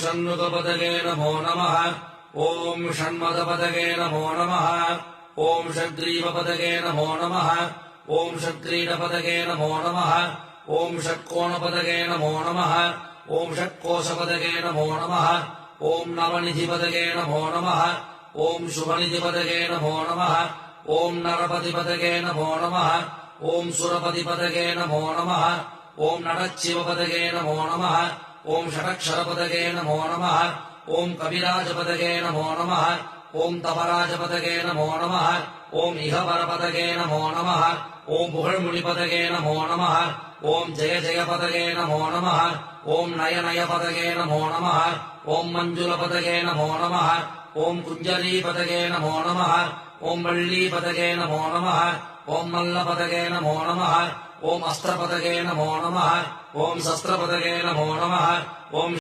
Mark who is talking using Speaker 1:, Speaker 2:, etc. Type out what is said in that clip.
Speaker 1: षण्मुखपदगे नमो नमः ॐ षण्मदपदगे नमो नमः ॐ षड्ग्रीवपदगे नमो नमः ॐ षट्क्रीडपदगे नमो नमः ॐ षट्कोणपदगे नमो नमः ॐ षट्कोशपदगे नमो नमः ॐ नवनिधिपदगे नमो नमः ॐ शुभनिधिपदगे नमो नमः ॐ नरपतिपदगे नमो नमः ॐ सुरपतिपदगे नमो नमः ॐ नटच्छिवपदगे नमो नमः ॐ षडक्षरपदगे नमो नमः ॐ कविराजपदगे नमो नमः ॐ तपराजपदगे नमो नमः ॐ इहवरपदगे नमो नमः ॐ पुगळ्मुनिपदगे नमो नमः ॐ जय जयपदगे नमो नमः ॐ नयनयपदगे नमो नमः ॐ मञ्जुलपदगे नमो नमः ॐ कुञ्जलीपदगे नमो नमः ॐ वल्लीपदगे नमो नमः ॐ मल्लपदगे नमो नमः ॐ अस्त्रपदगे नमो नमः ॐ शस्त्रपदगे नमो नमः ॐ